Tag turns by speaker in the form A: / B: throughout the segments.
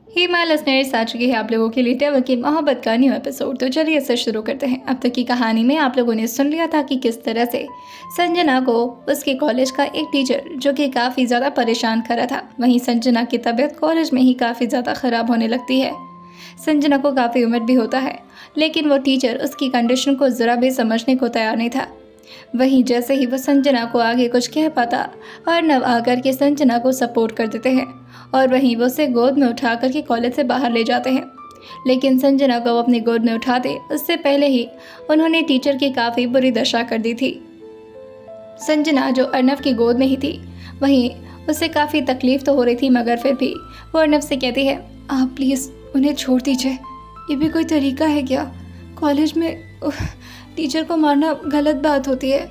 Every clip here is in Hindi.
A: हिमा लिसनर्स आ चुकी है आप लोगों के लिए टेवर की मोहब्बत का न्यू एपिसोड। तो चलिए इसे शुरू करते हैं। अब तक की कहानी में आप लोगों ने सुन लिया था कि किस तरह से संजना को उसके कॉलेज का एक टीचर जो कि काफ़ी ज़्यादा परेशान कर रहा था। वहीं संजना की तबीयत कॉलेज में ही काफ़ी ज़्यादा ख़राब होने लगती है। संजना को काफ़ी उम्र भी होता है, लेकिन वो टीचर उसकी कंडीशन को ज़रा भी समझने को तैयार नहीं था। वहीं जैसे ही वो संजना को आगे कुछ कह पाता, अर्नव आकर के संजना को सपोर्ट कर देते हैं और वहीं वो उसे गोद में उठा करके कॉलेज से बाहर ले जाते हैं। लेकिन संजना को वो अपनी गोद में उठाते उससे पहले ही उन्होंने टीचर की काफ़ी बुरी दशा कर दी थी। संजना जो अर्नव की गोद में ही थी, वहीं उसे काफ़ी तकलीफ तो हो रही थी, मगर फिर भी वो अर्नव से कहती है, आप प्लीज़ उन्हें छोड़ दीजिए। ये भी कोई तरीका है क्या? कॉलेज में टीचर को मारना गलत बात होती है।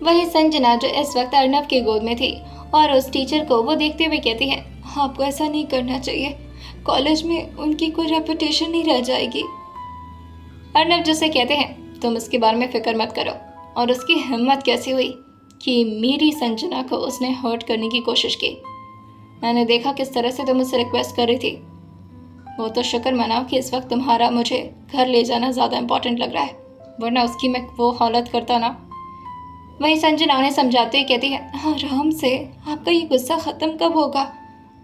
A: वहीं संजना जो इस वक्त अर्नव की गोद में थी और उस टीचर को वो देखते हुए कहती है, आपको ऐसा नहीं करना चाहिए, कॉलेज में उनकी कोई रेपुटेशन नहीं रह जाएगी। अर्नव जिसे कहते हैं, तुम इसके बारे में फिक्र मत करो। और उसकी हिम्मत कैसी हुई कि मेरी संजना को उसने हर्ट करने की कोशिश की। मैंने देखा किस तरह से तुम उससे रिक्वेस्ट कर रही थी। वो तो शुक्र मनाओ कि इस वक्त तुम्हारा मुझे घर ले जाना ज़्यादा इम्पोर्टेंट लग रहा है, वरना उसकी मैं वो हालत करता ना। वहीं संजना उन्हें समझाते हुए कहती है, आराम से, आपका ये गुस्सा ख़त्म कब होगा?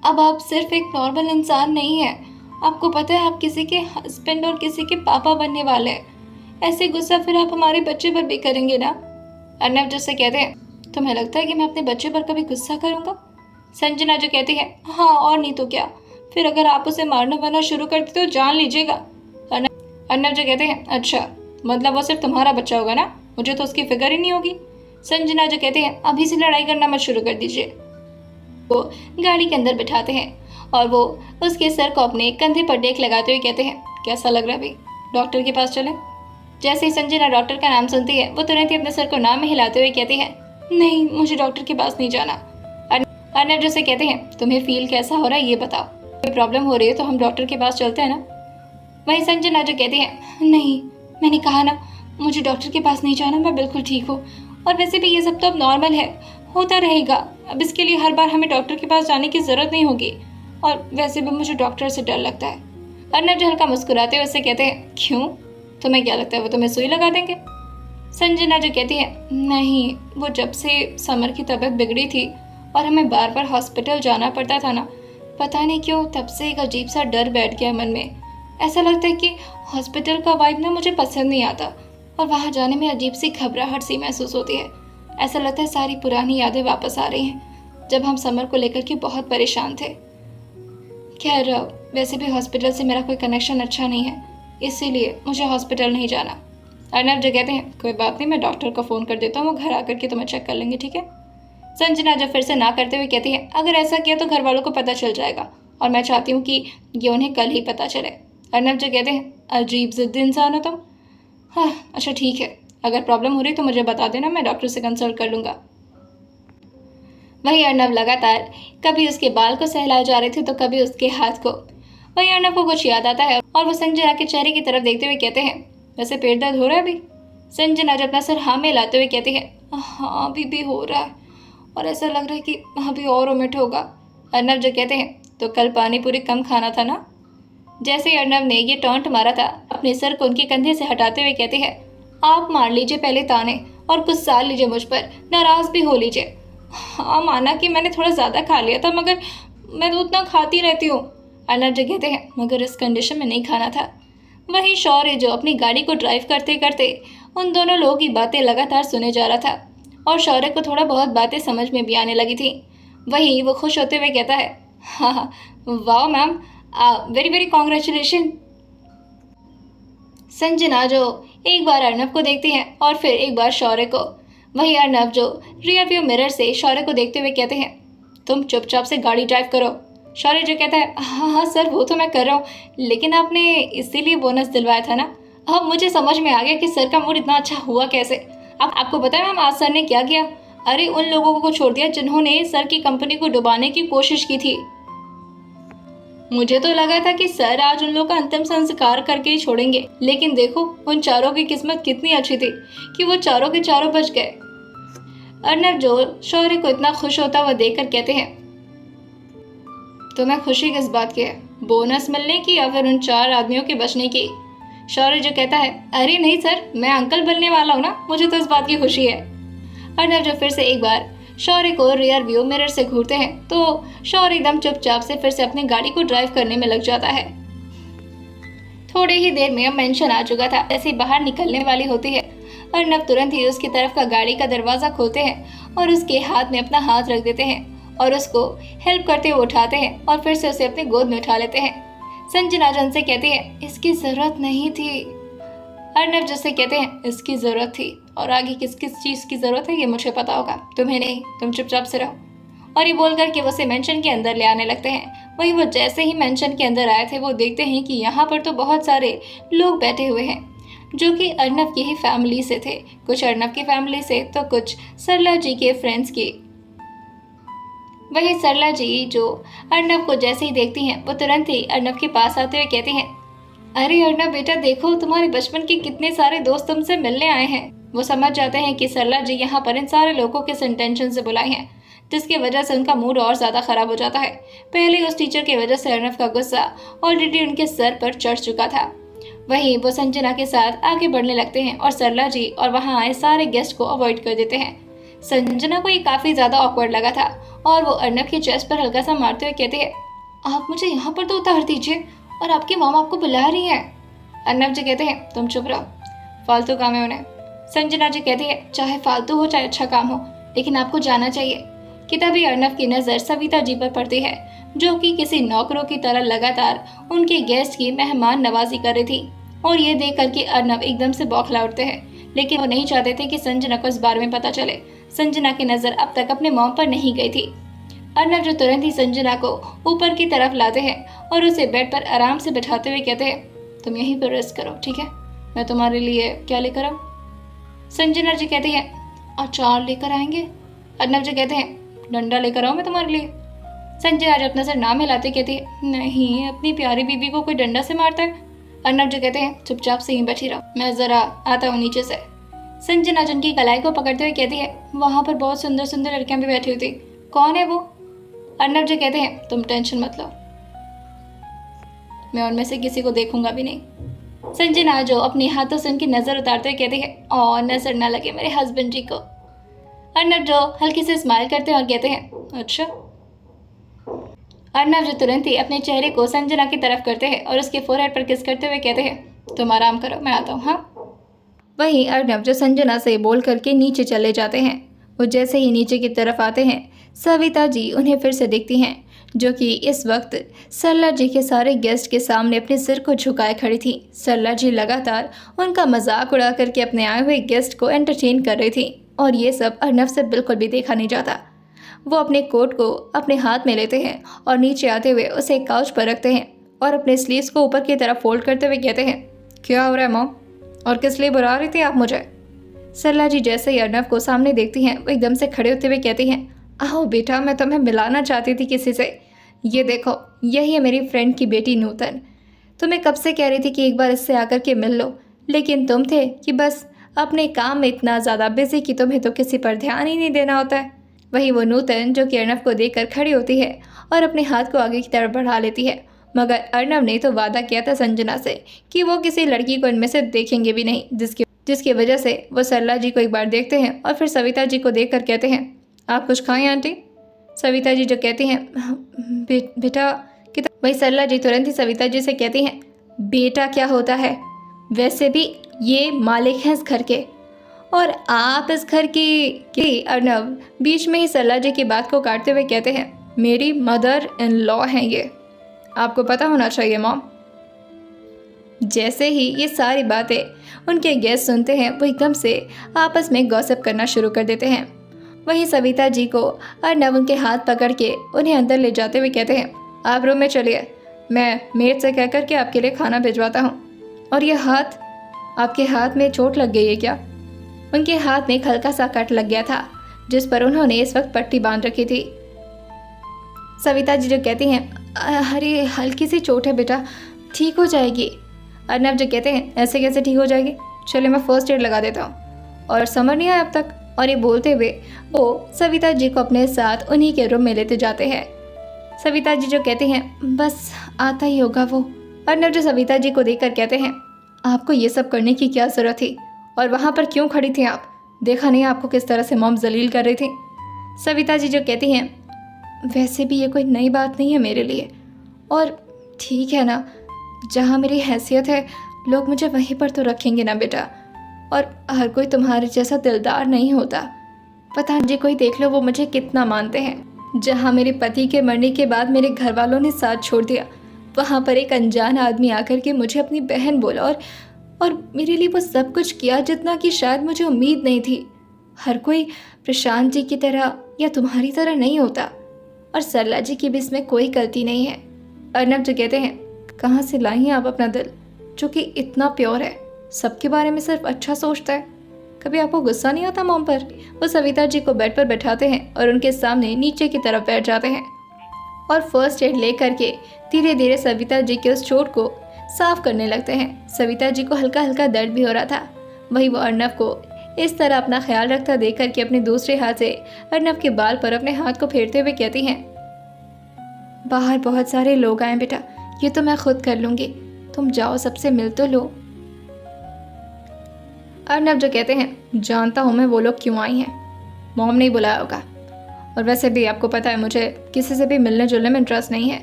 A: अब आप सिर्फ एक नॉर्मल इंसान नहीं है, आपको पता है आप किसी के हस्बैंड और किसी के पापा बनने वाले हैं। ऐसे गुस्सा फिर आप हमारे बच्चे पर भी करेंगे ना। अर्नव जिससे कहते हैं, तुम्हें लगता है कि मैं अपने बच्चे पर कभी गुस्सा करूँगा? संजना जो कहती है, हाँ और नहीं तो क्या, फिर अगर आप उसे मारना वारना शुरू करते तो जान लीजिएगा। अर्नव जो कहते हैं, अच्छा मतलब वो सिर्फ तुम्हारा बच्चा होगा ना, मुझे तो उसकी फिक्र ही नहीं होगी। संजना जो कहते हैं, अभी से लड़ाई करना मत शुरू कर दीजिए। वो गाड़ी के अंदर बिठाते हैं और वो उसके सर को अपने कंधे पर टेक लगाते हुए कहते हैं, कैसा लग रहा है भाई, डॉक्टर के पास चलें? जैसे ही संजना डॉक्टर का नाम सुनती है, वो तुरंत ही अपने सर को नाम में हिलाते हुए कहती है, नहीं मुझे डॉक्टर के पास नहीं जाना। अर्नव जिसे कहते हैं, तुम्हें फील कैसा हो रहा है ये बताओ, कोई प्रॉब्लम हो रही है तो हम डॉक्टर के पास चलते हैं ना। वहीं संजना जो कहती है, नहीं मैंने कहा ना मुझे डॉक्टर के पास नहीं जाना, मैं बिल्कुल ठीक हूँ, और वैसे भी ये सब तो अब नॉर्मल है, होता रहेगा, अब इसके लिए हर बार हमें डॉक्टर के पास जाने की ज़रूरत नहीं होगी, और वैसे भी मुझे डॉक्टर से डर लगता है। अर्नव जो हल्का मुस्कुराते हुए उससे कहते हैं, क्यों, तुम्हें क्या लगता है वो तुम्हें सुई लगा देंगे? संजना जो कहती है, नहीं वो जब से समर की तबीयत बिगड़ी थी और हमें बार बार हॉस्पिटल जाना पड़ता था ना, पता नहीं क्यों तब से एक अजीब सा डर बैठ गया मन में। ऐसा लगता है कि हॉस्पिटल का वाइब ना मुझे पसंद नहीं आता और वहाँ जाने में अजीब सी घबराहट सी महसूस होती है। ऐसा लगता है सारी पुरानी यादें वापस आ रही हैं, जब हम समर को लेकर के बहुत परेशान थे। खैर वैसे भी हॉस्पिटल से मेरा कोई कनेक्शन अच्छा नहीं है, इसीलिए मुझे हॉस्पिटल नहीं जाना। अर्नव जो कहते हैं, कोई बात नहीं, मैं डॉक्टर को फ़ोन कर देता हूँ, वो घर आकर के तुम्हें चेक कर लेंगे, ठीक है? संजना जो फिर से ना करते हुए कहती है, अगर ऐसा किया तो घर वालों को पता चल जाएगा और मैं चाहती हूँ कि ये उन्हें कल ही पता चले। अर्नव जो कहते हैं, अजीब ज़िद्दी इंसान हो तुम। हाँ अच्छा ठीक है, अगर प्रॉब्लम हो रही तो मुझे बता देना, मैं डॉक्टर से कंसल्ट कर लूँगा। वहीं अर्नव लगातार कभी उसके बाल को सहलाए जा रहे थे तो कभी उसके हाथ को। वहीं अर्नव को कुछ याद आता है और वो संजना के चेहरे की तरफ देखते हुए कहते हैं, वैसे पेट दर्द हो रहा है अभी? संजना जब अपना सर हाँ में लाते हुए कहती है, हाँ अभी भी हो रहा है और ऐसा लग रहा है कि अभी और वोमिट होगा। अर्नव जो कहते हैं, तो कल पानी पूरी कम खाना था ना। जैसे ही अर्नव ने ये टॉन्ट मारा था, अपने सर को उनके कंधे से हटाते हुए कहते हैं, आप मार लीजिए पहले ताने और कुछ साल लीजिए मुझ पर, नाराज़ भी हो लीजिए। हाँ माना कि मैंने थोड़ा ज़्यादा खा लिया था, मगर मैं तो उतना खाती रहती हूँ। अर्नव जो कहते हैं, मगर इस कंडीशन में नहीं खाना था। वहीं शौर्य जो अपनी गाड़ी को ड्राइव करते करते उन दोनों लोगों की बातें लगातार सुने जा रहा था और शौर्य को थोड़ा बहुत बातें समझ में भी आने लगी थी। वहीं वो खुश होते हुए कहता है, हाँ वाह ma'am, very very congratulation. Sanjana जो एक बार अर्नव को देखती है और फिर एक बार शौर्य को। वहीं अर्नव जो रियर व्यू मिरर से शौर्य को देखते हुए कहते हैं, तुम चुपचाप से गाड़ी ड्राइव करो। शौर्य जो कहता है, हाँ हाँ सर वो तो मैं कर रहा हूँ, लेकिन आपने इसीलिए बोनस दिलवाया था ना। अब मुझे समझ में आ गया कि सर का मूड इतना अच्छा हुआ कैसे। आपको पता है मैम आज सर ने क्या किया? अरे उन लोगों को छोड़ दिया जिन्होंने सर की कंपनी को डुबाने की कोशिश की थी। मुझे तो लगा था कि सर आज उन लोगों का अंतिम संस्कार करके ही छोड़ेंगे, लेकिन देखो उन चारों की किस्मत कितनी अच्छी थी कि वो चारों के चारों बच गए। अर्नव जो शौर्य को इतना खुश होता हुआ देखकर कहते हैं, तुम्हें खुशी किस बात की है? बोनस मिलने की या फिर उन 4 आदमियों के बचने की? शौर्य जो कहता है, अरे नहीं सर, मैं अंकल बनने वाला हूँ ना, मुझे तो इस बात की खुशी है। अर्नब जो फिर से एक बार शौर्य को रियर व्यू मिरर से घूरते हैं तो शौर्य एकदम चुपचाप से फिर से अपनी गाड़ी को ड्राइव करने में लग जाता है। थोड़ी ही देर में अब मेंशन आ चुका था। जैसे बाहर निकलने वाली होती है, अर्नब तुरंत ही उसकी तरफ का गाड़ी का दरवाजा खोलते हैं और उसके हाथ में अपना हाथ रख देते हैं और उसको हेल्प करते हुए उठाते हैं और फिर से उसे अपनी गोद में उठा लेते हैं। संजना जन से कहती है, इसकी जरूरत नहीं थी। अर्नब जिससे कहते हैं, इसकी जरूरत थी, और आगे किस किस चीज की जरूरत है ये मुझे पता होगा, तुम्हें नहीं, तुम चुपचाप से रहो। और ये बोलकर के वो उसे मेंशन के अंदर ले आने लगते हैं। वहीं वो जैसे ही मेंशन के अंदर आए थे वो देखते हैं कि यहाँ पर तो बहुत सारे लोग बैठे हुए हैं जो कि अर्नब की ही फैमिली से थे। कुछ अर्नब की फैमिली से तो कुछ सरला जी के फ्रेंड्स की। वही सरला जी जो अर्नब को जैसे ही देखती हैं वो तुरंत ही अर्नब के पास आते हुए कहती हैं, अरे अर्नब बेटा देखो, तुम्हारे बचपन के कितने सारे दोस्त तुमसे मिलने आए हैं। वो समझ जाते हैं कि सरला जी यहाँ पर इन सारे लोगों के इंटेंशन से बुलाए हैं, जिसकी वजह से उनका मूड और ज्यादा खराब हो जाता है। पहले उस टीचर की वजह से अर्नब का गुस्सा ऑलरेडी उनके सर पर चढ़ चुका था। वहीं वो संजना के साथ आगे बढ़ने लगते हैं और सरला जी और वहाँ आए सारे गेस्ट को अवॉइड कर देते हैं। संजना को ये काफी ज्यादा ऑकवर्ड लगा था और वो अर्नब के चेस्ट पर हल्का सा मारते हुए कहते हैं, आप मुझे यहाँ पर तो उतार दीजिए, और आपकी मामा आपको बुला रही है। अर्नब जी कहते हैं, तुम चुप रहो, फालतू काम है उन्हें। संजना जी कहती है, चाहे फालतू हो चाहे अच्छा काम हो, लेकिन आपको जाना चाहिए। कि तभी अर्नब की नज़र सविता जी पर पड़ती है, जो कि किसी नौकरों की तरह लगातार उनके गेस्ट की मेहमान नवाजी कर रही थी। और ये देख कर के अर्नब एकदम से बौखला उठते हैं, लेकिन वो नहीं चाहते थे कि संजना को इस बारे में पता चले। संजना की नज़र अब तक अपने मॉम पर नहीं गई थी। अर्नब जो तुरंत ही संजना को ऊपर की तरफ लाते हैं और उसे बेड पर आराम से बैठाते हुए कहते हैं, तुम यहीं पर रेस्ट करो, ठीक है, मैं तुम्हारे लिए क्या लेकर आऊं? संजना जी कहती है, अचार लेकर आएंगे। अर्नब जी कहते हैं, डंडा लेकर आऊं मैं तुम्हारे लिए? संजना जी अपना सर नाम हिलाते कहती है, नहीं, अपनी प्यारी बीबी को कोई डंडा से मारता है? अर्नब जी कहते हैं, चुपचाप से ही बैठी रहो, मैं जरा आता हूँ नीचे से। संजना जी उनकी कलाई को पकड़ते हुए कहती है, वहां पर बहुत सुंदर सुंदर लड़कियां भी बैठी हुई थी, कौन है वो? अर्नब जी कहते हैं, तुम टेंशन मत लो, मैं उनमें से किसी को देखूंगा भी नहीं। संजना जो अपने हाथों से उनकी नजर उतारते हुए कहती है, और नजर ना लगे मेरे हस्बैंड जी को। अर्नब जो हल्की से स्माइल करते हैं और कहते हैं, अच्छा। अर्नब जो तुरंत ही अपने चेहरे को संजना की तरफ करते हैं और उसके फोरहेड पर किस करते हुए कहते हैं, तुम आराम करो, मैं आता हूँ, हाँ। वहीं अर्नब जो संजना से बोल करके नीचे चले जाते हैं। वो जैसे ही नीचे की तरफ आते हैं, सविता जी उन्हें फिर से देखती हैं, जो कि इस वक्त सरला जी के सारे गेस्ट के सामने अपने सिर को झुकाए खड़ी थी। सरला जी लगातार उनका मजाक उड़ा करके अपने आए हुए गेस्ट को एंटरटेन कर रही थी और ये सब अर्नब से बिल्कुल भी देखा नहीं जाता। वो अपने कोट को अपने हाथ में लेते हैं और नीचे आते हुए उसे काउच पर रखते हैं और अपने स्लीव्स को ऊपर की तरफ फोल्ड करते हुए कहते हैं, क्या हो रहा है मॉम, और किस लिए बुला रही थी आप मुझे? सरला जी जैसे ही अर्नब को सामने देखती हैं वो एकदम से खड़े होते हुए कहती हैं, आओ बेटा, मैं तुम्हें मिलाना चाहती थी किसी से। ये देखो, यही है मेरी फ्रेंड की बेटी नूतन। तुम्हें कब से कह रही थी कि एक बार इससे आकर के मिल लो, लेकिन तुम थे कि बस अपने काम में इतना ज़्यादा बिजी कि तुम्हें तो किसी पर ध्यान ही नहीं देना होता है। वही वो नूतन जो कि अर्नब को देखकर खड़ी होती है और अपने हाथ को आगे की तरफ बढ़ा लेती है, मगर अर्नब ने तो वादा किया था संजना से कि वो किसी लड़की को इनमें से देखेंगे भी नहीं, जिसकी वजह से वो सरला जी को एक बार देखते हैं और फिर सविता जी को देख कर कहते हैं, आप कुछ खाएं आंटी? सविता जी जो कहती हैं, बेटा कितना। वही सरला जी तुरंत ही सविता जी से कहती हैं, बेटा क्या होता है, वैसे भी ये मालिक हैं इस घर के और आप इस घर की। अर्नब बीच में ही सरला जी की बात को काटते हुए कहते हैं, मेरी मदर इन लॉ हैं ये, आपको पता होना चाहिए मॉम। जैसे ही ये सारी बातें उनके गेस्ट सुनते हैं वो एकदम से आपस में गॉसिप करना शुरू कर देते हैं। वहीं सविता जी को अर्नब उनके हाथ पकड़ के उन्हें अंदर ले जाते हुए कहते हैं, आप रूम में चलिए, मैं मेड से कह कर के आपके लिए खाना भिजवाता हूँ। और ये हाथ, आपके हाथ में चोट लग गई है क्या? उनके हाथ में एक हल्का सा कट लग गया था जिस पर उन्होंने इस वक्त पट्टी बांध रखी थी। सविता जी जो कहती हैं, अरे हल्की सी चोट है बेटा, ठीक हो जाएगी। अर्नब जो कहते हैं, ऐसे कैसे ठीक हो जाएगी, चलिए मैं फर्स्ट एड लगा देता हूँ, और समझ नहीं आया अब तक। और ये बोलते हुए वो सविता जी को अपने साथ उन्हीं के रूम में लेते जाते हैं। सविता जी जो कहती हैं बस आता ही होगा वो। अर्नब जो सविता जी को देखकर कहते हैं आपको ये सब करने की क्या ज़रूरत थी और वहाँ पर क्यों खड़ी थी आप? देखा नहीं आपको किस तरह से मॉम जलील कर रही थी? सविता जी जो कहती हैं वैसे भी ये कोई नई बात नहीं है मेरे लिए, और ठीक है ना, जहाँ मेरी हैसियत है लोग मुझे वहीं पर तो रखेंगे ना बेटा, और हर कोई तुम्हारे जैसा दिलदार नहीं होता। पता जी कोई देख लो वो मुझे कितना मानते हैं। जहाँ मेरे पति के मरने के बाद मेरे घर वालों ने साथ छोड़ दिया, वहाँ पर एक अनजान आदमी आकर के मुझे अपनी बहन बोला और मेरे लिए वो सब कुछ किया जितना कि शायद मुझे उम्मीद नहीं थी। हर कोई प्रशांत जी की तरह या तुम्हारी तरह नहीं होता, और सरला जी की भी इसमें कोई गलती नहीं है। अर्नब जो कहते हैं कहाँ से लाई हैं आप अपना दिल जो कि इतना प्योर है, सबके बारे में सिर्फ अच्छा सोचता है? कभी आपको गुस्सा नहीं आता मॉम पर? वो सविता जी को बेड पर बैठाते हैं और उनके सामने नीचे की तरफ बैठ जाते हैं और फर्स्ट एड ले करके धीरे धीरे सविता जी के उस चोट को साफ करने लगते हैं। सविता जी को हल्का हल्का दर्द भी हो रहा था। वही वो अर्नब को इस तरह अपना ख्याल रखता देख करके अपने दूसरे हाथ से अर्नब के बाल पर अपने हाथ को फेरते हुए कहती हैं बाहर बहुत सारे लोग आए बेटा, ये तो मैं खुद कर लूँगी, तुम जाओ सबसे मिल तो लो। अर्नब जो कहते हैं जानता हूँ मैं वो लोग क्यों आई हैं, मॉम ने बुलाया होगा, और वैसे भी आपको पता है मुझे किसी से भी मिलने जुलने में इंटरेस्ट नहीं है।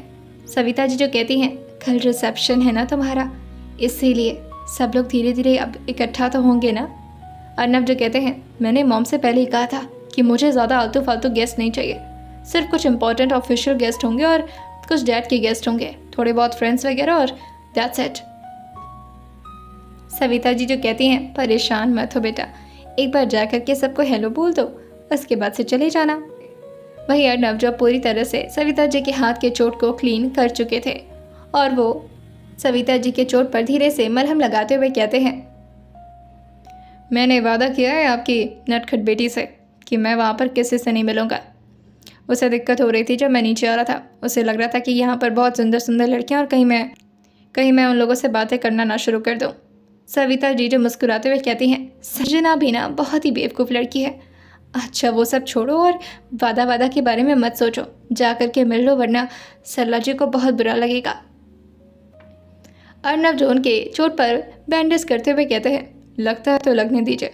A: सविता जी जो कहती हैं कल रिसेप्शन है ना तुम्हारा, इसीलिए सब लोग धीरे धीरे अब इकट्ठा तो होंगे ना। अर्नब जो कहते हैं मैंने मॉम से पहले ही कहा था कि मुझे ज़्यादा आलतू फालतू गेस्ट नहीं चाहिए, सिर्फ कुछ इंपॉर्टेंट ऑफिशियल गेस्ट होंगे और कुछ डैड के गेस्ट होंगे, थोड़े बहुत फ्रेंड्स वगैरह, और दैट्स इट। सविता जी जो कहती हैं परेशान मत हो बेटा, एक बार जा करके सबको हेलो बोल दो, उसके बाद से चले जाना। वही अर्नब जो पूरी तरह से सविता जी के हाथ के चोट को क्लीन कर चुके थे और वो सविता जी के चोट पर धीरे से मलहम लगाते हुए कहते हैं मैंने वादा किया है आपकी नटखट बेटी से कि मैं वहाँ पर किसी से नहीं मिलूँगा। उसे दिक्कत हो रही थी जब मैं नीचे आ रहा था, उसे लग रहा था कि यहाँ पर बहुत सुंदर सुंदर लड़कियाँ और कहीं मैं उन लोगों से बातें करना ना शुरू कर दूँ। सविता जी जो मुस्कुराते हुए कहती हैं संजना भी ना बहुत ही बेवकूफ़ लड़की है। अच्छा वो सब छोड़ो और वादा के बारे में मत सोचो, जा कर के मिल लो वरना सरला जी को बहुत बुरा लगेगा। अर्नब जो उनके चोट पर बैंडेज करते हुए कहते हैं लगता है तो लगने दीजिए,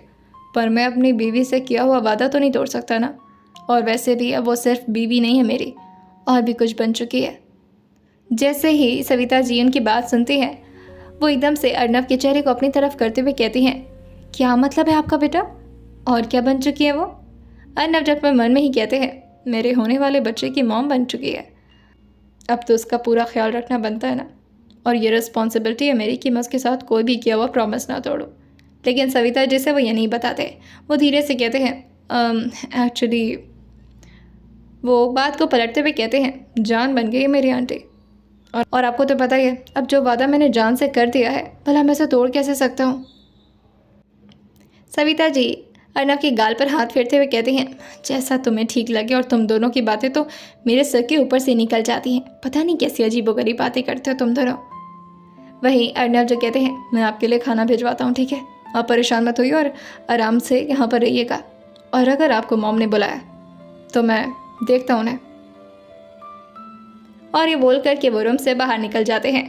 A: पर मैं अपनी बीवी से किया हुआ वादा तो नहीं तोड़ सकता ना, और वैसे भी अब वो सिर्फ बीवी नहीं है मेरी, और भी कुछ बन चुकी है। जैसे ही सविता जी उनकी बात सुनती हैं वो एकदम से अर्नब के चेहरे को अपनी तरफ करते हुए कहती हैं क्या मतलब है आपका बेटा, और क्या बन चुकी है वो? अर्नब जब अपने मन में ही कहते हैं मेरे होने वाले बच्चे की मॉम बन चुकी है, अब तो उसका पूरा ख्याल रखना बनता है ना, और ये रिस्पॉन्सिबिलिटी है मेरी कि मैं उसके साथ कोई भी किया हुआ प्रॉमिस ना तोड़ूं। लेकिन सविता जी से वो ये नहीं बताते, वो धीरे से कहते हैं एक्चुअली वो बात को पलटते हुए कहते हैं जान बन गई है मेरी आंटी, और आपको तो पता ही है अब जो वादा मैंने जान से कर दिया है भला मैं इसे तोड़ कैसे सकता हूँ। सविता जी अर्नब के गाल पर हाथ फेरते हुए कहती हैं जैसा तुम्हें ठीक लगे, और तुम दोनों की बातें तो मेरे सर के ऊपर से निकल जाती हैं, पता नहीं कैसी अजीबोगरीब बातें करते हो तुम दोनों। वहीं अर्नब जो कहते हैं मैं आपके लिए खाना भिजवाता हूँ, ठीक है, आप परेशान मत होइए और आराम से यहाँ पर रहिएगा, और अगर आपको मॉम ने बुलाया तो मैं देखता हूँ उन्हें। और ये बोल कर के वो रूम से बाहर निकल जाते हैं।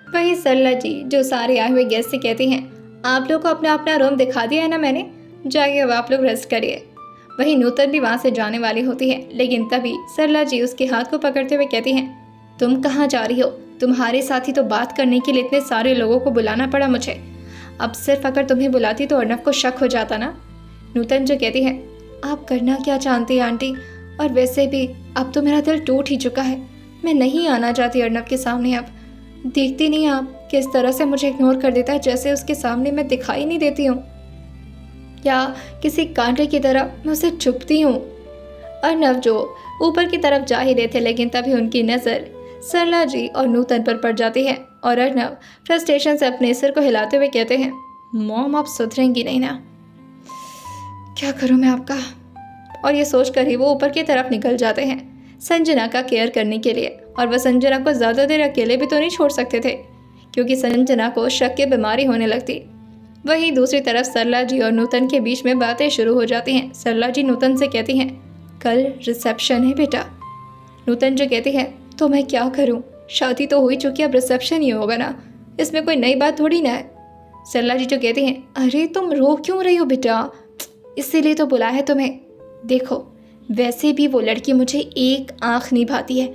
A: वहीं सरला जी जो सारे आए हुए गेस्ट से कहती हैं आप लोग को अपना अपना रूम दिखा दिया है ना मैंने, जाइए अब आप लोग रेस्ट करिए। वहीं नूतन भी वहाँ से जाने वाली होती है, लेकिन तभी सरला जी उसके हाथ को पकड़ते हुए कहती हैं तुम कहाँ जा रही हो, तुम्हारे साथ ही तो बात करने के लिए इतने सारे लोगों को बुलाना पड़ा मुझे, अब सिर्फ अगर तुम्हें बुलाती तो अर्नब को शक हो जाता ना। नूतन जो कहती है आप करना क्या चाहती हैं आंटी, और वैसे भी अब तो मेरा दिल टूट ही चुका है, मैं नहीं आना चाहती अर्नब के सामने। अब देखती नहीं आप किस तरह से मुझे इग्नोर कर देता है, जैसे उसके सामने मैं दिखाई नहीं देती हूँ, या किसी कांटे की तरह मैं उसे छुपती हूँ। अर्नब जो ऊपर की तरफ जा ही रहे थे, लेकिन तभी उनकी नज़र सरला जी और नूतन पर पड़ जाती है, और अर्नब फ्रस्ट्रेशन से अपने सिर को हिलाते हुए कहते हैं मॉम आप सुधरेंगी नहीं ना, क्या करूँ मैं आपका। और ये सोच कर ही वो ऊपर की तरफ निकल जाते हैं संजना का केयर करने के लिए, और वह संजना को ज़्यादा देर अकेले भी तो नहीं छोड़ सकते थे क्योंकि संजना को शक की बीमारी होने लगती। वहीं दूसरी तरफ सरला जी और नूतन के बीच में बातें शुरू हो जाती हैं। सरला जी नूतन से कहती हैं कल रिसेप्शन है बेटा, नूतन जो कहती है तो मैं क्या करूं, शादी तो हो ही चुकी, अब रिसेप्शन ही होगा ना, इसमें कोई नई बात थोड़ी ना है। सरला जी जो कहती हैं अरे तुम रो क्यों रही हो बेटा, इसीलिए तो बुलाया है तुम्हें। देखो वैसे भी वो लड़की मुझे एक आँख नहीं भाती है,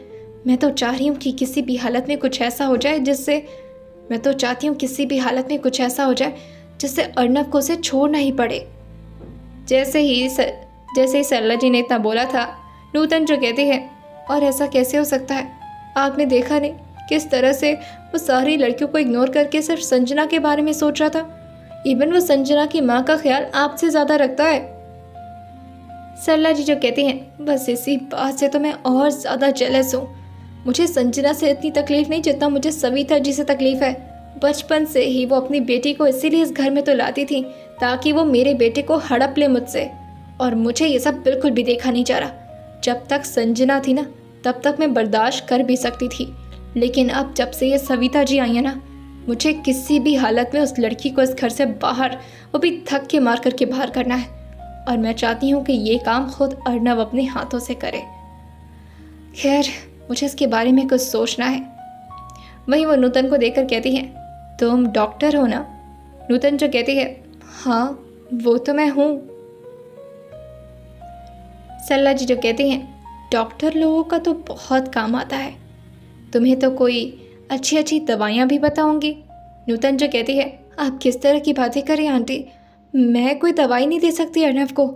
A: मैं तो चाह रही हूँ कि किसी भी हालत में कुछ ऐसा हो जाए जिससे अर्नव को उसे छोड़ना ही पड़े। जैसे ही सरला जी ने इतना बोला था, नूतन जो कहती है और ऐसा कैसे हो सकता है, आपने देखा नहीं किस तरह से वो सारी लड़कियों को इग्नोर करके सिर्फ संजना के बारे में सोच रहा था। इवन वो संजना की माँ का ख्याल आपसे ज़्यादा रखता है। सरला जी जो कहती हैं बस इसी बात से तो मैं और ज़्यादा जेलस हूँ। मुझे संजना से इतनी तकलीफ़ नहीं जितना मुझे सविता जी से तकलीफ़ है। बचपन से ही वो अपनी बेटी को इसीलिए इस घर में तो लाती थी ताकि वो मेरे बेटे को हड़प ले मुझसे, और मुझे ये सब बिल्कुल भी देखा नहीं जा रहा। जब तक संजना थी ना तब तक मैं बर्दाश्त कर भी सकती थी, लेकिन अब जब से ये सविता जी आई है ना, मुझे किसी भी हालत में उस लड़की को इस घर से बाहर, वो भी धक्के मार करके बाहर करना है। और मैं चाहती हूँ कि ये काम खुद अर्नव अपने हाथों से करे। खैर मुझे इसके बारे में कुछ सोचना है। वहीं वो नूतन को देखकर कहती है तुम डॉक्टर हो ना। नूतन जो कहती है हाँ वो तो मैं हूँ। सरला जी जो कहती हैं डॉक्टर लोगों का तो बहुत काम आता है, तुम्हें तो कोई अच्छी अच्छी दवाइयाँ भी बताऊंगी। नूतन जो कहती है आप किस तरह की बातें करें आंटी, मैं कोई दवाई नहीं दे सकती अर्नव को,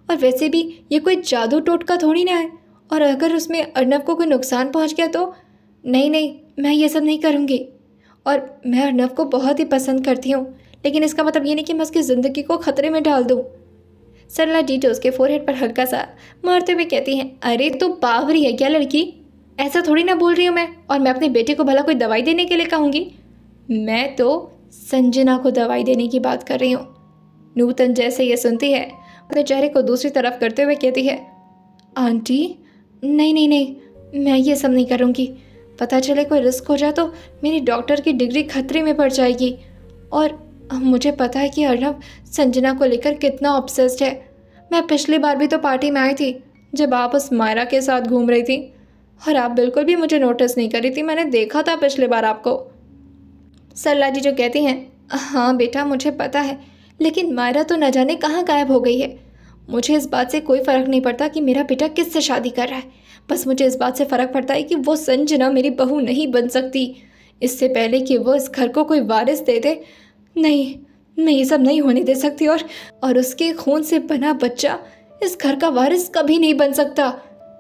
A: और वैसे भी ये कोई जादू टोटका थोड़ी ना है, और अगर उसमें अर्नव को कोई नुकसान पहुंच गया तो नहीं, मैं ये सब नहीं करूँगी। और मैं अर्नव को बहुत ही पसंद करती हूँ, लेकिन इसका मतलब ये नहीं कि मैं उसकी ज़िंदगी को ख़तरे में डाल दूँ। सरला जी जो उसके फोरहेड पर हल्का सा मारते हुए कहती हैं अरे तो बावरी है क्या लड़की, ऐसा थोड़ी ना बोल रही हूँ मैं, और मैं अपने बेटे को भला कोई दवाई देने के लिए कहूँगी, मैं तो संजना को दवाई देने की बात कर रही हूँ। नूतन जैसे ये सुनती है अपने चेहरे को दूसरी तरफ करते हुए कहती है आंटी नहीं, मैं ये सब नहीं करूँगी। पता चले कोई रिस्क हो जाए तो मेरी डॉक्टर की डिग्री खतरे में पड़ जाएगी, और मुझे पता है कि अर्नव संजना को लेकर कितना ऑब्सेस्ड है। मैं पिछली बार भी तो पार्टी में आई थी जब आप उस मायरा के साथ घूम रही थी, और आप बिल्कुल भी मुझे नोटिस नहीं करी थी, मैंने देखा था पिछली बार आपको। सरला जी जो कहती हैं हाँ बेटा मुझे पता है, लेकिन मायरा तो न जाने कहाँ गायब हो गई है। मुझे इस बात से कोई फ़र्क नहीं पड़ता कि मेरा बेटा किससे शादी कर रहा है, बस मुझे इस बात से फ़र्क पड़ता है कि वो संजना मेरी बहू नहीं बन सकती। इससे पहले कि वो इस घर को कोई वारिस दे दे, नहीं, मैं ये सब नहीं होने दे सकती, और उसके खून से बना बच्चा इस घर का वारिस कभी नहीं बन सकता,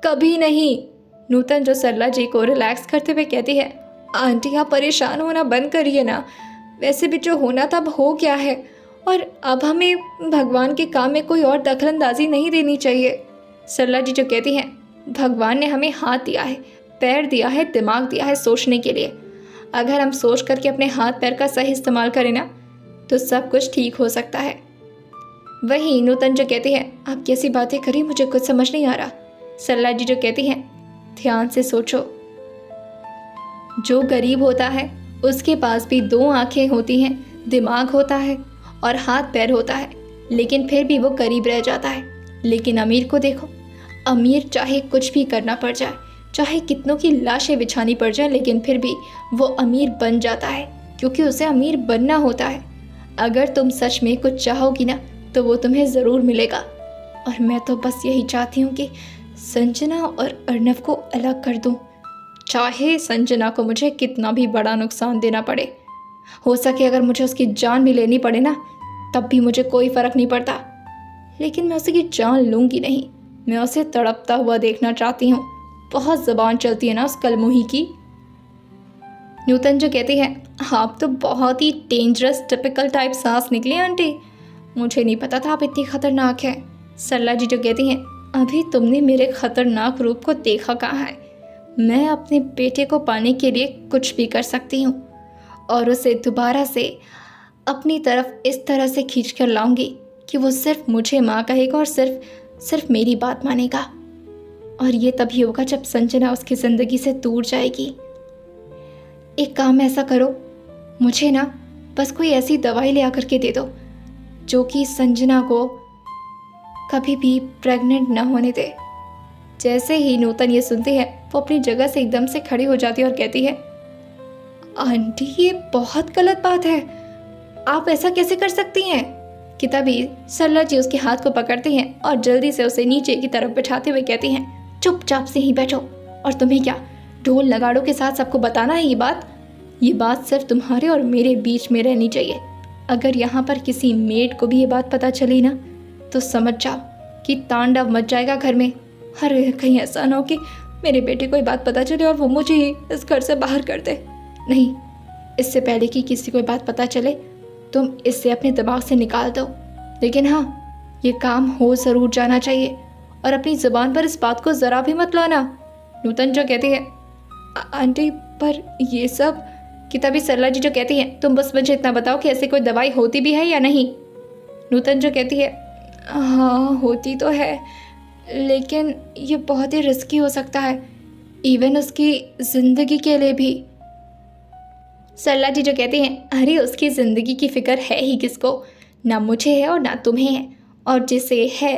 A: कभी नहीं। नूतन जो सरला जी को रिलैक्स करते हुए कहती है आंटी आप परेशान होना बंद करिए ना, वैसे भी जो होना था अब हो गया है, और अब हमें भगवान के काम में कोई और दखलंदाजी नहीं देनी चाहिए। सरला जी जो कहती हैं भगवान ने हमें हाथ दिया है, पैर दिया है, दिमाग दिया है सोचने के लिए, अगर हम सोच करके अपने हाथ पैर का सही इस्तेमाल करें ना तो सब कुछ ठीक हो सकता है। वहीं नूतन जो कहती है आप कैसी बातें करी, मुझे कुछ समझ नहीं आ रहा। सरला जी जो कहती हैं ध्यान से सोचो, जो गरीब होता है उसके पास भी दो आंखें होती हैं, दिमाग होता है और हाथ पैर होता है, लेकिन फिर भी वो गरीब रह जाता है। लेकिन अमीर को देखो, अमीर चाहे कुछ भी करना पड़ जाए, चाहे कितनों की लाशें बिछानी पड़ जाए, लेकिन फिर भी वो अमीर बन जाता है, क्योंकि उसे अमीर बनना होता है। अगर तुम सच में कुछ चाहोगी ना तो वो तुम्हें ज़रूर मिलेगा, और मैं तो बस यही चाहती हूँ कि संजना और अर्नव को अलग कर दूँ, चाहे संजना को मुझे कितना भी बड़ा नुकसान देना पड़े। हो सके अगर मुझे उसकी जान भी लेनी पड़े ना तब भी मुझे कोई फ़र्क नहीं पड़ता, लेकिन मैं उसकी जान लूँगी नहीं। मैं उसे तड़पता हुआ देखना चाहती हूँ। बहुत ज़बान चलती है ना उस कलमुही की। नूतन जो कहती है आप तो बहुत ही डेंजरस टिपिकल टाइप सांस निकली आंटी, मुझे नहीं पता था आप इतनी ख़तरनाक है। सरला जी जो कहती हैं अभी तुमने मेरे ख़तरनाक रूप को देखा कहाँ है, मैं अपने बेटे को पाने के लिए कुछ भी कर सकती हूँ, और उसे दोबारा से अपनी तरफ इस तरह से खींच कर लाऊंगी कि वो सिर्फ मुझे माँ कहेगा और सिर्फ मेरी बात मानेगा। और ये तभी होगा जब संजना उसकी ज़िंदगी से दूर जाएगी। एक काम ऐसा करो, मुझे ना बस कोई ऐसी दवाई ले आकर के दे दो जो कि संजना को कभी भी प्रेग्नेंट ना होने दे। जैसे ही नूतन ये सुनती है वो अपनी जगह से एकदम से खड़ी हो जाती है और कहती है, आंटी ये बहुत गलत बात है, आप ऐसा कैसे कर सकती हैं। कि तभी सरला जी उसके हाथ को पकड़ती हैं और जल्दी से उसे नीचे की तरफ बिठाते हुए कहती हैं, चुपचाप से ही बैठो। और तुम्हें क्या ढोल नगाड़ों के साथ सबको बताना है ये बात सिर्फ तुम्हारे और मेरे बीच में रहनी चाहिए। अगर यहाँ पर किसी मेड को भी ये बात पता चली ना तो समझ जाओ कि तांडव मच जाएगा घर में। अरे कहीं ऐसा ना हो कि मेरे बेटे को ये बात पता चले और वो मुझे ही इस घर से बाहर कर दे। नहीं, इससे पहले कि किसी को ये बात पता चले तुम इससे अपने दिमाग से निकाल दो। लेकिन हाँ, ये काम हो ज़रूर जाना चाहिए और अपनी ज़ुबान पर इस बात को ज़रा भी मत लाना। नूतन जो कहती है, आंटी पर ये सब। कि तभी सरला जी जो कहती है, तुम बस मुझे इतना बताओ कि ऐसी कोई दवाई होती भी है या नहीं। नूतन जो कहती है, हाँ होती तो है, लेकिन ये बहुत ही रिस्की हो सकता है, इवन उसकी ज़िंदगी के लिए भी। सरला जी जो कहती हैं, अरे उसकी ज़िंदगी की फ़िक्र है ही किसको, ना मुझे है और ना तुम्हें है, और जिसे है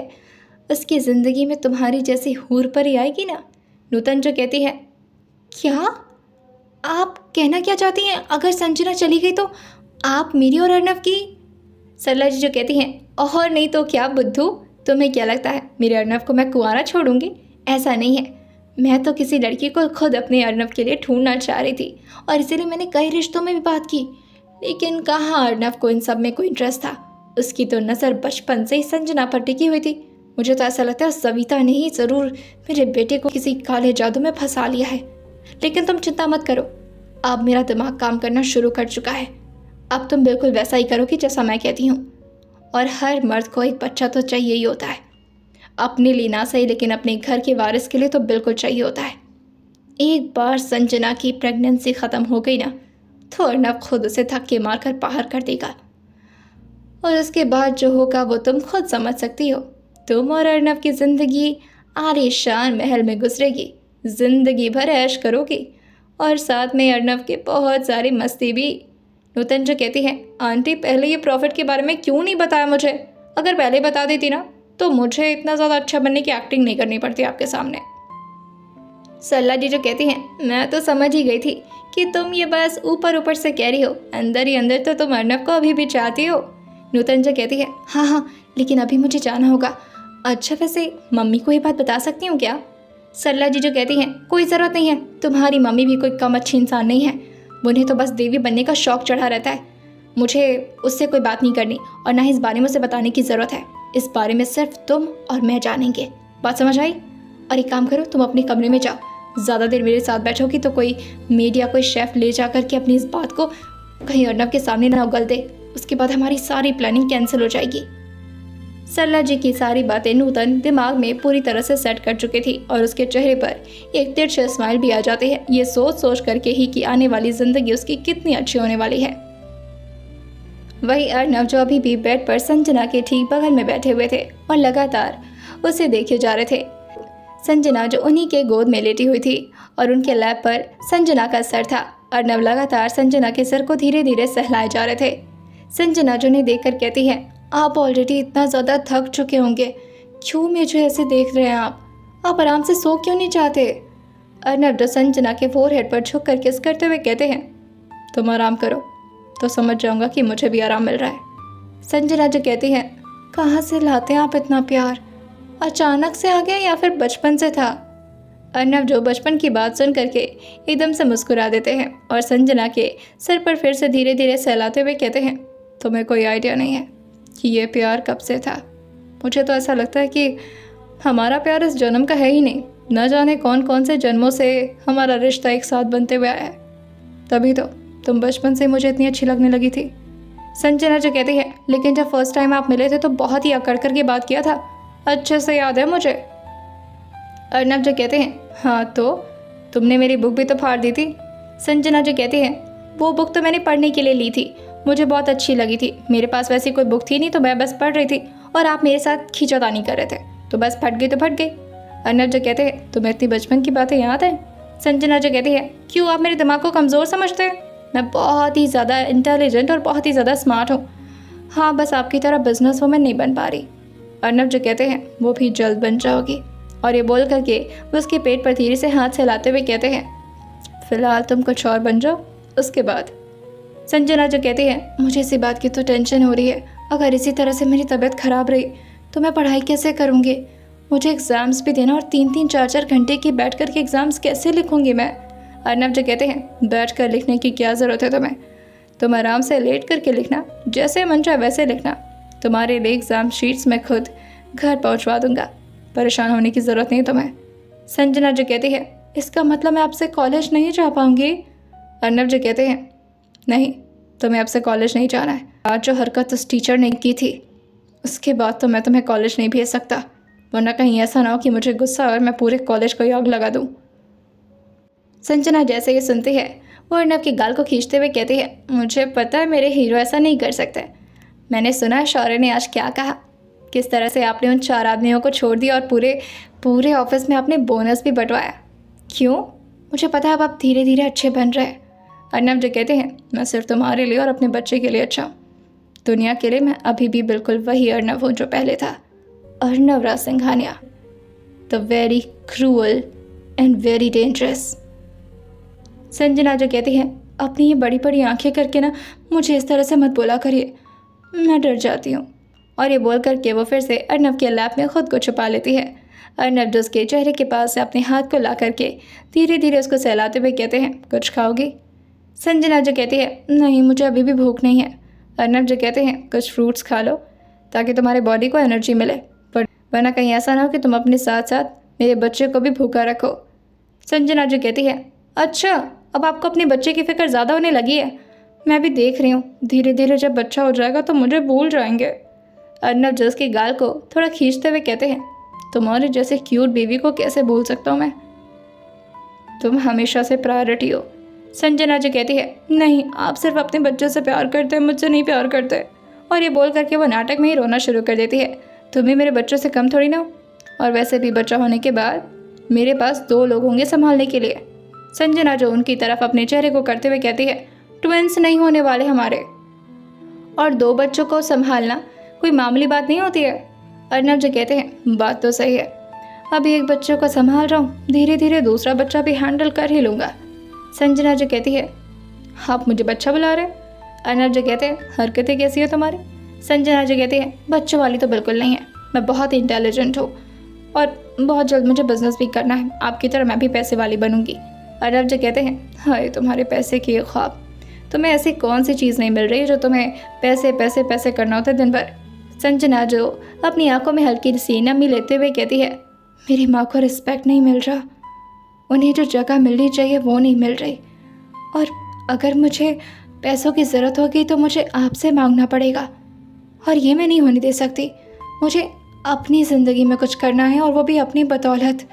A: उसकी ज़िंदगी में तुम्हारी जैसी हूर परी आएगी ना। नूतन जो कहती है, क्या आप कहना क्या चाहती हैं, अगर संजना चली गई तो आप मेरी और अर्नव की। सरला जी जो कहती हैं, और नहीं तो क्या बुद्धू, तुम्हें क्या लगता है मेरे अर्नव को मैं कुंवारा छोड़ूंगी। ऐसा नहीं है, मैं तो किसी लड़की को खुद अपने अर्नव के लिए ढूंढना चाह रही थी और इसीलिए मैंने कई रिश्तों में भी बात की, लेकिन कहाँ अर्नव को इन सब में कोई इंटरेस्ट था। उसकी तो नज़र बचपन से ही संजना पर टिकी हुई थी। मुझे तो ऐसा लगता है सविता ने ही ज़रूर मेरे बेटे को किसी काले जादू में फंसा लिया है। लेकिन तुम चिंता मत करो, अब मेरा दिमाग काम करना शुरू कर चुका है। अब तुम बिल्कुल वैसा ही करोगी जैसा मैं कहती हूँ। और हर मर्द को एक बच्चा तो चाहिए ही होता है, अपने लिए ना सही लेकिन अपने घर के वारिस के लिए तो बिल्कुल चाहिए होता है। एक बार संजना की प्रेगनेंसी ख़त्म हो गई ना तो अर्नव खुद उसे धक्के मारकर बाहर कर देगा, और उसके बाद जो होगा वो तुम खुद समझ सकती हो। तुम और अर्नव की ज़िंदगी आलीशान महल में गुजरेगी, ज़िंदगी भर ऐश करोगी और साथ में अर्नव की बहुत सारी मस्ती भी। नूतन जो कहती है, आंटी पहले ये प्रॉफिट के बारे में क्यों नहीं बताया मुझे, अगर पहले बता देती ना तो मुझे इतना ज़्यादा अच्छा बनने की एक्टिंग नहीं करनी पड़ती आपके सामने। सरला जी जो कहती हैं, मैं तो समझ ही गई थी कि तुम ये बस ऊपर ऊपर से कह रही हो, अंदर ही अंदर तो तुम अर्नव को अभी भी चाहती हो। नूतन जो कहती है, हाँ हाँ लेकिन अभी मुझे जाना होगा। अच्छा वैसे मम्मी को ये बात बता सकती हूँ क्या। सरला जी जो कहती हैं, कोई ज़रूरत नहीं है, तुम्हारी मम्मी भी कोई कम अच्छी इंसान नहीं है, उन्हें तो बस देवी बनने का शौक़ चढ़ा रहता है। मुझे उससे कोई बात नहीं करनी और ना ही इस बारे में उसे बताने की ज़रूरत है। इस बारे में सिर्फ तुम और मैं जानेंगे, बात समझ आई। और एक काम करो, तुम अपने कमरे में जाओ, ज़्यादा देर मेरे साथ बैठोगी तो कोई मेड या कोई शेफ़ ले जा कर के अपनी इस बात को कहीं अर्नव के सामने ना उगल दे, उसके बाद हमारी सारी प्लानिंग कैंसिल हो जाएगी। सरला जी की सारी बातें नूतन दिमाग में पूरी तरह से सेट कर चुकी थी और उसके चेहरे पर एक तिरछे स्माइल भी आ जाती है, ये सोच सोच करके ही कि आने वाली ज़िंदगी उसकी कितनी अच्छी होने वाली है। वही अर्नव जो अभी भी बेड पर संजना के ठीक बगल में बैठे हुए थे और लगातार उसे देखे जा रहे थे। संजना जो उन्हीं के गोद में लेटी हुई थी और उनके लैब पर संजना का सर था। अर्नव लगातार संजना के सर को धीरे धीरे सहलाए जा रहे थे। संजना जो उन्हें देखकर कहती है, आप ऑलरेडी इतना ज़्यादा थक चुके होंगे, क्यों मुझे ऐसे देख रहे हैं आप आराम से सो क्यों नहीं चाहते। अर्नव जो संजना के फोरहेड पर झुक कर किस करते हुए कहते हैं, तुम आराम करो तो समझ जाऊंगा कि मुझे भी आराम मिल रहा है। संजना जो कहती है, कहाँ से लाते हैं आप इतना प्यार, अचानक से आ गया या फिर बचपन से था। अर्नव जो बचपन की बात सुन करके एकदम से मुस्कुरा देते हैं और संजना के सर पर फिर से धीरे धीरे सहलाते हुए कहते हैं, तुम्हें कोई आइडिया नहीं है कि ये प्यार कब से था। मुझे तो ऐसा लगता है कि हमारा प्यार इस जन्म का है ही नहीं, न जाने कौन कौन से जन्मों से हमारा रिश्ता एक साथ बनते हुए आया है, तभी तो तुम बचपन से मुझे इतनी अच्छी लगने लगी थी। संजना जो कहती है, लेकिन जब फर्स्ट टाइम आप मिले थे तो बहुत ही अकड़ कर के बात किया था, अच्छे से याद है मुझे। अर्नव जो कहते हैं, हाँ तो तुमने मेरी बुक भी तो फाड़ दी थी। संजना जो कहती है, वो बुक तो मैंने पढ़ने के लिए ली थी, मुझे बहुत अच्छी लगी थी, मेरे पास वैसी कोई बुक थी नहीं तो मैं बस पढ़ रही थी और आप मेरे साथ खींचातानी कर रहे थे तो बस फट गई तो फट गई। अर्नव जो कहते हैं, तुम्हें इतनी बचपन की बातें याद है। संजना जो कहती है, क्यों आप मेरे दिमाग को कमज़ोर समझते हैं, मैं बहुत ही ज़्यादा इंटेलिजेंट और बहुत ही ज़्यादा स्मार्ट हूँ, हाँ बस आपकी तरह बिजनेस वूमेन नहीं बन पा रही। अर्नव जो कहते हैं, वो भी जल्द बन जाओगी, और ये बोल करके वो उसके पेट पर धीरे से हाथ चलाते हुए कहते हैं, फिलहाल तुम कुछ और बन जाओ, उसके बाद। संजना जो कहती है, मुझे इसी बात की तो टेंशन हो रही है, अगर इसी तरह से मेरी तबीयत ख़राब रही तो मैं पढ़ाई कैसे करूँगी, मुझे एग्ज़ाम्स भी देना और 3-3 4-4 घंटे की बैठ कर के एग्ज़ाम्स कैसे लिखूँगी मैं। अर्नब जो कहते हैं, बैठ कर लिखने की क्या ज़रूरत है तुम्हें, तुम आराम से लेट करके लिखना, जैसे मन चाहे वैसे लिखना, तुम्हारे लिए एग्ज़ाम शीट्स मैं खुद घर पहुँचवा दूँगा, परेशान होने की ज़रूरत नहीं तुम्हें। संजना जो कहती है, इसका मतलब मैं आपसे कॉलेज नहीं जा पाऊँगी। अर्नब जो कहते हैं, नहीं, तुम्हें आपसे कॉलेज नहीं जाना है। आज जो हरकत उस टीचर ने की थी उसके बाद तो मैं तुम्हें कॉलेज नहीं भेज सकता, वरना कहीं ऐसा ना हो कि मुझे गुस्सा और मैं पूरे कॉलेज को आग लगा दूँ। संजना जैसे ये सुनती है वो अर्नब की गाल को खींचते हुए कहती है, मुझे पता है मेरे हीरो ऐसा नहीं कर सकते। मैंने सुना है शौर्य ने आज क्या कहा, किस तरह से आपने उन 4 आदमियों को छोड़ दिया और पूरे ऑफिस में आपने बोनस भी बंटवाया। क्यों? मुझे पता है अब आप धीरे धीरे अच्छे बन रहे हैं। अर्नब जो कहते हैं, मैं सिर्फ तुम्हारे लिए और अपने बच्चे के लिए अच्छा हूँ, दुनिया के लिए मैं अभी भी बिल्कुल वही अर्नब हूँ जो पहले था, Arnab Raj Singhania, the very cruel and very dangerous. Sanjana जो कहती है, अपनी ये बड़ी बड़ी आंखें करके ना मुझे इस तरह से मत बोला करिए, मैं डर जाती हूँ। और ये बोल करके वो फिर से अर्नब के लैप में खुद को छुपा लेती है। अर्नब जो उसके चेहरे के पास से अपने हाथ को ला करके धीरे धीरे उसको सहलाते हुए कहते हैं, कुछ खाओगी? संजना जो कहती है, नहीं, मुझे अभी भी भूख नहीं है। अर्नब जो कहते हैं, कुछ फ्रूट्स खा लो ताकि तुम्हारे बॉडी को एनर्जी मिले, पर वरना कहीं ऐसा ना हो कि तुम अपने साथ साथ मेरे बच्चे को भी भूखा रखो। संजना जो कहती है, अच्छा, अब आपको अपने बच्चे की फिक्र ज़्यादा होने लगी है, मैं भी देख रही हूँ, धीरे धीरे जब बच्चा हो जाएगा तो मुझे भूल जाएंगे। अर्नब जो उसकी गाल को थोड़ा खींचते हुए कहते हैं, तुम्हारे जैसे क्यूट बेबी को कैसे भूल सकता हूँ मैं, तुम हमेशा से प्रायोरिटी हो। संजना जो कहती है, नहीं, आप सिर्फ अपने बच्चों से प्यार करते हैं, मुझसे नहीं प्यार करते। और ये बोल करके वो नाटक में ही रोना शुरू कर देती है, तुम्हें मेरे बच्चों से कम थोड़ी ना हो, और वैसे भी बच्चा होने के बाद मेरे पास 2 लोग होंगे संभालने के लिए। संजना जो उनकी तरफ अपने चेहरे को करते हुए कहती है, ट्विंस नहीं होने वाले हमारे, और 2 बच्चों को संभालना कोई मामूली बात नहीं होती है। अर्नब जो कहते हैं, बात तो सही है, अभी एक बच्चे को संभाल रहा हूँ, धीरे धीरे दूसरा बच्चा भी हैंडल कर ही लूँगा। संजना जो कहती है, आप मुझे बच्चा बुला रहे हैं? अर्नब जो कहते हैं, हरकतें कैसी हो तुम्हारी? संजना जो कहती है, बच्चों वाली तो बिल्कुल नहीं है, मैं बहुत इंटेलिजेंट हूँ और बहुत जल्द मुझे बिजनेस भी करना है, आपकी तरह मैं भी पैसे वाली बनूंगी। अर्नब जो कहते हैं, हाय तुम्हारे पैसे के ख्वाब, तुम्हें ऐसी कौन सी चीज़ नहीं मिल रही जो तुम्हें पैसे पैसे पैसे करना होता है दिन भर। संजना जो अपनी आंखों में हल्की सी नमी लेते हुए कहती है, मेरी माँ को रिस्पेक्ट नहीं मिल रहा, उन्हें जो जगह मिलनी चाहिए वो नहीं मिल रही, और अगर मुझे पैसों की ज़रूरत होगी तो मुझे आपसे मांगना पड़ेगा, और ये मैं नहीं होने दे सकती। मुझे अपनी ज़िंदगी में कुछ करना है और वो भी अपनी बदौलत,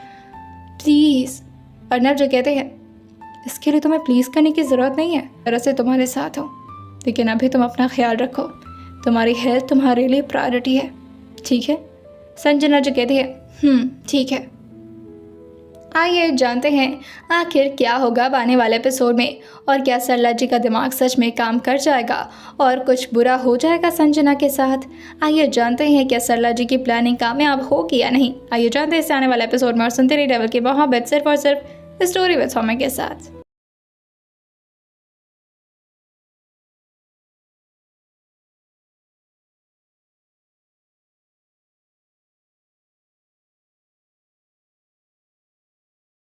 A: प्लीज़। अर्नब जो कहते हैं, इसके लिए तुम्हें प्लीज़ करने की ज़रूरत नहीं है, तरह से तुम्हारे साथ हो, लेकिन अभी तुम अपना ख्याल रखो, तुम्हारी हेल्थ तुम्हारे लिए प्रायोरिटी है, ठीक है? संजना जो कहती है, ठीक है। आइए जानते हैं आखिर क्या होगा अब आने वाले एपिसोड में, और क्या सरला जी का दिमाग सच में काम कर जाएगा और कुछ बुरा हो जाएगा संजना के साथ। आइए जानते हैं क्या सरला जी की प्लानिंग कामयाब होगी या नहीं। आइए जानते हैं इस आने वाले एपिसोड में, और सुनते रहिए डबल की मोहब्बत सिर्फ और सिर्फ स्टोरी विद सौम्या के साथ।